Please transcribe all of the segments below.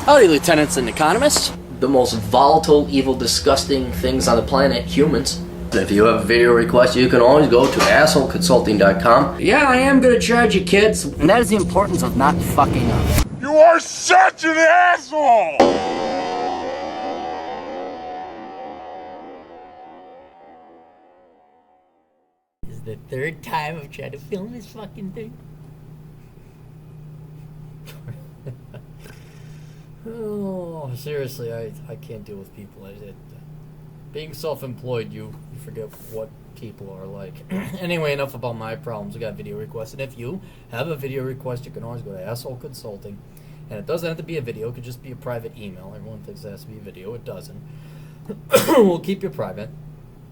Howdy, lieutenants and economists. The most volatile, evil, disgusting things on the planet, humans. If you have a video request, you can always go to assholeconsulting.com. Yeah, I am gonna charge you, kids. And that is the importance of not fucking up. You are such an asshole! This is the third time I've tried to film this fucking thing. Oh, seriously, I can't deal with people. Being self-employed, you forget what people are like. Anyway, enough about my problems. We got video requests, and if you have a video request, you can always go to Asshole Consulting. And it doesn't have to be a video; it could just be a private email. Everyone thinks it has to be a video. It doesn't. We'll keep you private.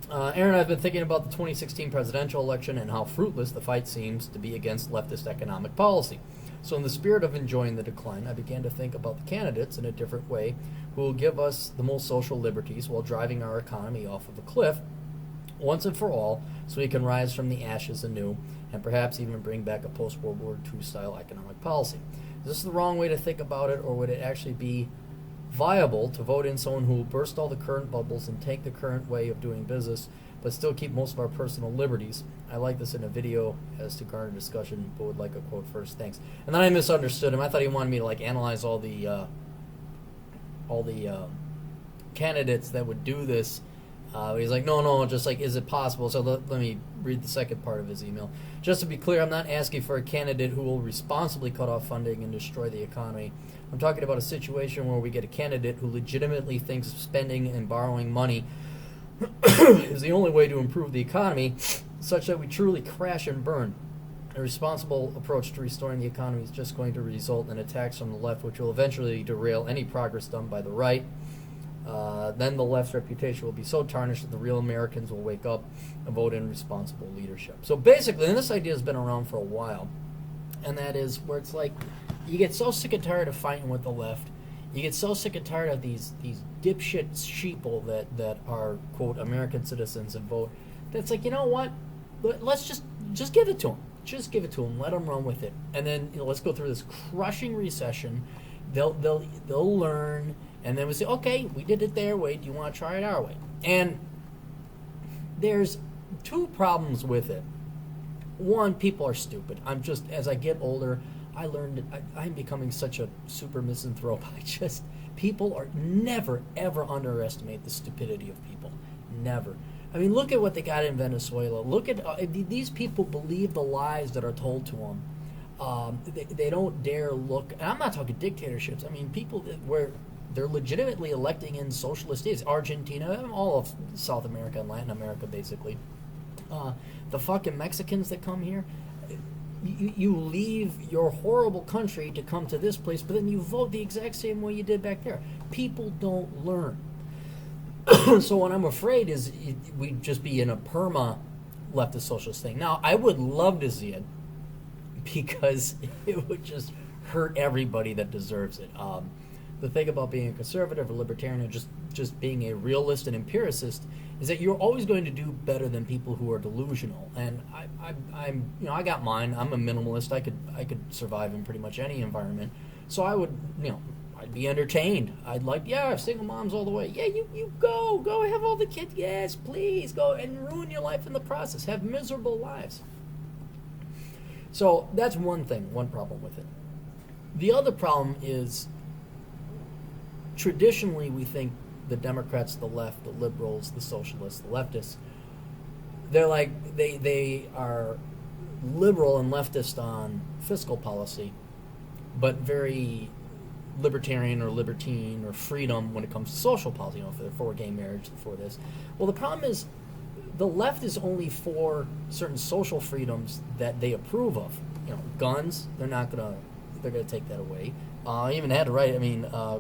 Aaron and I have been thinking about the 2016 presidential election and how fruitless the fight seems to be against leftist economic policy. So in the spirit of enjoying the decline, I began to think about the candidates in a different way who will give us the most social liberties while driving our economy off of a cliff once and for all, so we can rise from the ashes anew and perhaps even bring back a post-World War II style economic policy. Is this the wrong way to think about it, or would it actually be viable to vote in someone who will burst all the current bubbles and take the current way of doing business but still keep most of our personal liberties? I like this in a video as to garner discussion, but would like a quote first. Thanks. And then I misunderstood him. I thought he wanted me to like analyze all the candidates that would do this. He's like, no, just like, is it possible? So let me read the second part of his email. Just to be clear, I'm not asking for a candidate who will responsibly cut off funding and destroy the economy. I'm talking about a situation where we get a candidate who legitimately thinks spending and borrowing money is the only way to improve the economy, such that we truly crash and burn. A responsible approach to restoring the economy is just going to result in attacks from the left, which will eventually derail any progress done by the right. Then the left's reputation will be so tarnished that the real Americans will wake up and vote in responsible leadership. So basically, and this idea has been around for a while, and that is where it's like, you get so sick and tired of fighting with the left. You get so sick and tired of these dipshit sheeple that are, quote, American citizens and vote. That's like, you know what? Let's just give it to them. Just give it to them. Let them run with it. And then let's go through this crushing recession. They'll learn, and then we say, okay, we did it their way. Do you want to try it our way? And there's two problems with it. One, people are stupid. As I get older, I learned I'm becoming such a super misanthrope. People are never, ever underestimate the stupidity of people. Never. I mean, look at what they got in Venezuela. Look at these people believe the lies that are told to them. They don't dare look. And I'm not talking dictatorships. I mean, people where they're legitimately electing in socialist states. Argentina, all of South America and Latin America, basically. The fucking Mexicans that come here. You leave your horrible country to come to this place, but then you vote the exact same way you did back there. People don't learn. So what I'm afraid is we'd just be in a perma leftist socialist thing. Now, I would love to see it because it would just hurt everybody that deserves it. The thing about being a conservative or libertarian or just being a realist and empiricist is that you're always going to do better than people who are delusional. And I'm I got mine. I'm a minimalist. I could survive in pretty much any environment. So I would, I'd be entertained. I'd like, single moms all the way. Yeah, you go have all the kids. Yes, please go and ruin your life in the process. Have miserable lives. So that's one thing, one problem with it. The other problem is traditionally we think the Democrats, the left, the liberals, the socialists, the leftists, they're like, they are liberal and leftist on fiscal policy, but very libertarian or libertine or freedom when it comes to social policy, if they're for gay marriage, for this. Well, the problem is the left is only for certain social freedoms that they approve of. Guns, they're gonna take that away. Even had to write,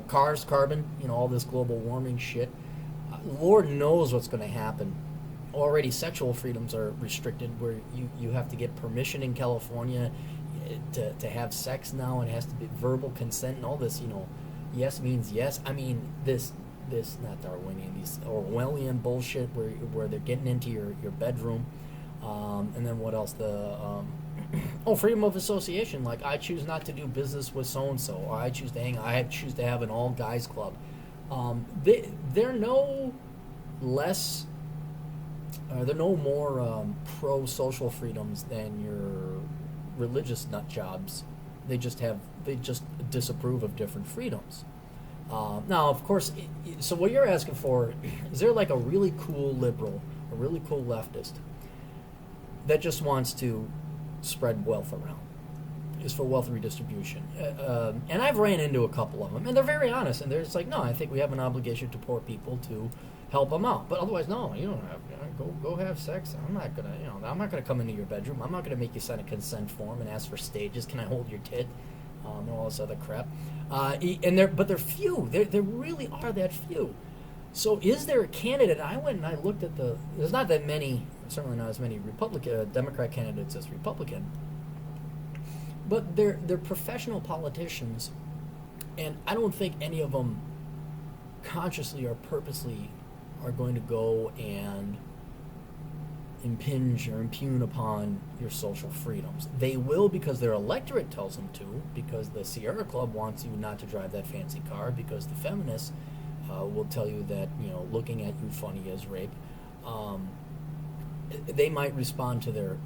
cars, carbon, all this global warming shit. Lord knows what's going to happen. Already sexual freedoms are restricted where you have to get permission in California to have sex now. It has to be verbal consent and all this, yes means yes. I mean, this not Darwinian, these Orwellian bullshit where they're getting into your bedroom. And then what else? freedom of association. Like, I choose not to do business with so and so, or I choose to have an all guys club. They're no less. They're no more pro social freedoms than your religious nut jobs. They just disapprove of different freedoms. Now, of course, so what you're asking for is there like a really cool liberal, a really cool leftist that just wants to spread wealth around, is for wealth redistribution. And I've ran into a couple of them, and they're very honest, and they're just like, no, I think we have an obligation to poor people to help them out. But otherwise, no, you don't have, go have sex. I'm not gonna come into your bedroom. I'm not gonna make you sign a consent form and ask for stages. Can I hold your tit? And all this other crap. But they're few. There really are that few. So is there a candidate? I went and I looked at there's not that many, certainly not as many Democrat candidates as Republican, but they're professional politicians, and I don't think any of them consciously or purposely are going to go and impinge or impugn upon your social freedoms. They will because their electorate tells them to, because the Sierra Club wants you not to drive that fancy car, because the feminists will tell you that, looking at you funny is rape. They might respond to their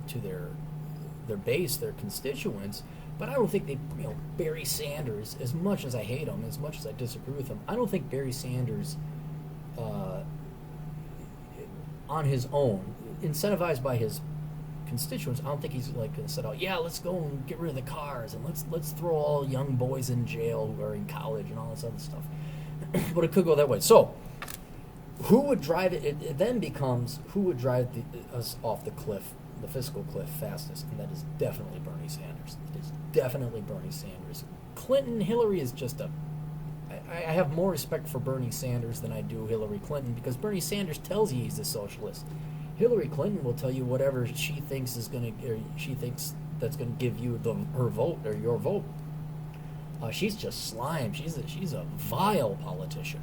base, their constituents, but I don't think they, Barry Sanders, as much as I hate him, as much as I disagree with him, I don't think Barry Sanders, on his own, incentivized by his constituents, I don't think he's like going to set out, let's go and get rid of the cars, and let's throw all young boys in jail who are in college and all this other stuff. But it could go that way. So, who would drive it? It then becomes who would drive us off the cliff, the fiscal cliff, fastest, and that is definitely Bernie Sanders. It is definitely Bernie Sanders. Clinton, Hillary is just I have more respect for Bernie Sanders than I do Hillary Clinton, because Bernie Sanders tells you he's a socialist. Hillary Clinton will tell you whatever she thinks that's going to give you her vote or your vote. She's just slime. She's a vile politician.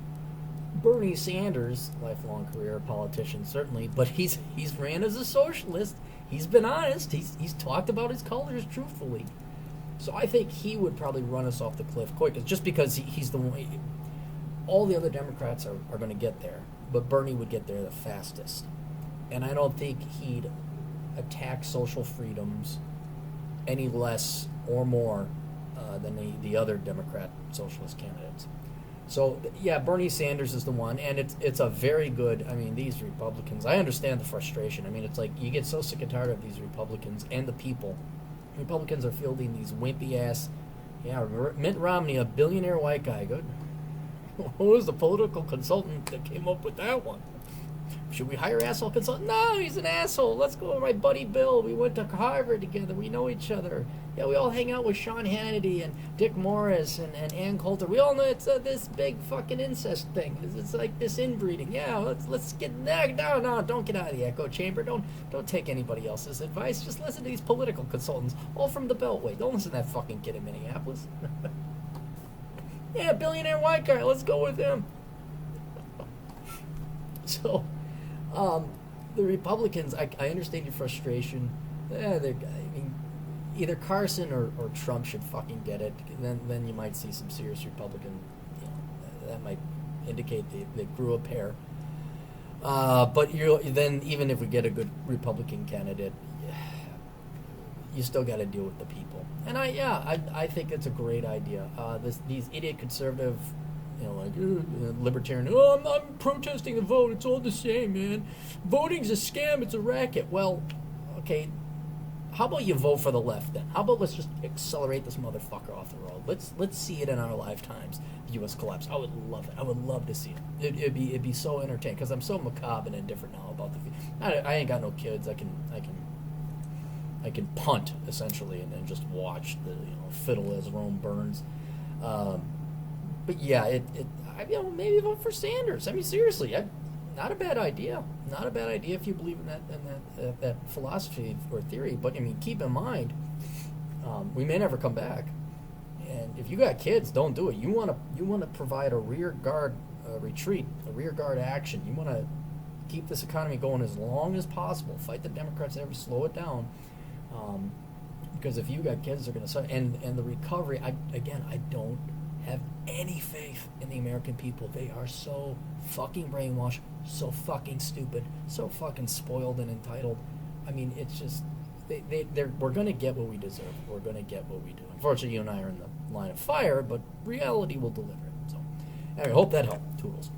Bernie Sanders, lifelong career politician certainly, but he's ran as a socialist. He's been honest. He's talked about his colors truthfully. So I think he would probably run us off the cliff quick, just because he's the one. All the other Democrats are going to get there, but Bernie would get there the fastest. And I don't think he'd attack social freedoms any less or more than the other Democrat socialist candidates. So, Bernie Sanders is the one, and it's a very good, these Republicans, I understand the frustration. It's like you get so sick and tired of these Republicans and the people. Republicans are fielding these wimpy-ass, Mitt Romney, a billionaire white guy, good. Who was the political consultant that came up with that one? Should we hire asshole consultant? No, he's an asshole. Let's go with my buddy Bill. We went to Harvard together. We know each other. Yeah, we all hang out with Sean Hannity and Dick Morris and Ann Coulter. We all know it's this big fucking incest thing. It's like this inbreeding. Yeah, let's get no, don't get out of the echo chamber. Don't take anybody else's advice. Just listen to these political consultants, all from the Beltway. Don't listen to that fucking kid in Minneapolis. Yeah, billionaire white guy. Let's go with him. So. The Republicans, I understand your frustration. Either Carson or Trump should fucking get it. Then you might see some serious Republican. That might indicate they grew a pair. But then even if we get a good Republican candidate, you still got to deal with the people. And I think it's a great idea. These idiot conservative. Libertarian, I'm protesting the vote, it's all the same, man. Voting's a scam, it's a racket. Well, okay, how about you vote for the left then? How about let's just accelerate this motherfucker off the road? Let's see it in our lifetimes, the U.S. collapse. I would love it. I would love to see it. It'd be so entertaining, because I'm so macabre and indifferent now about I ain't got no kids. I can punt, essentially, and then just watch the fiddle as Rome burns. But maybe vote for Sanders. Seriously, not a bad idea. Not a bad idea if you believe in that philosophy or theory. But keep in mind, we may never come back. And if you got kids, don't do it. You want to provide a rear guard retreat, a rear guard action. You want to keep this economy going as long as possible. Fight the Democrats, never slow it down. Because if you got kids, they're going to suffer. And the recovery, I don't have any faith in the American people. They are so fucking brainwashed, so fucking stupid, so fucking spoiled and entitled. I mean, it's just, we're going to get what we deserve. We're going to get what we do. Unfortunately, you and I are in the line of fire, but reality will deliver it. So, anyway, hope that helped. Toodles.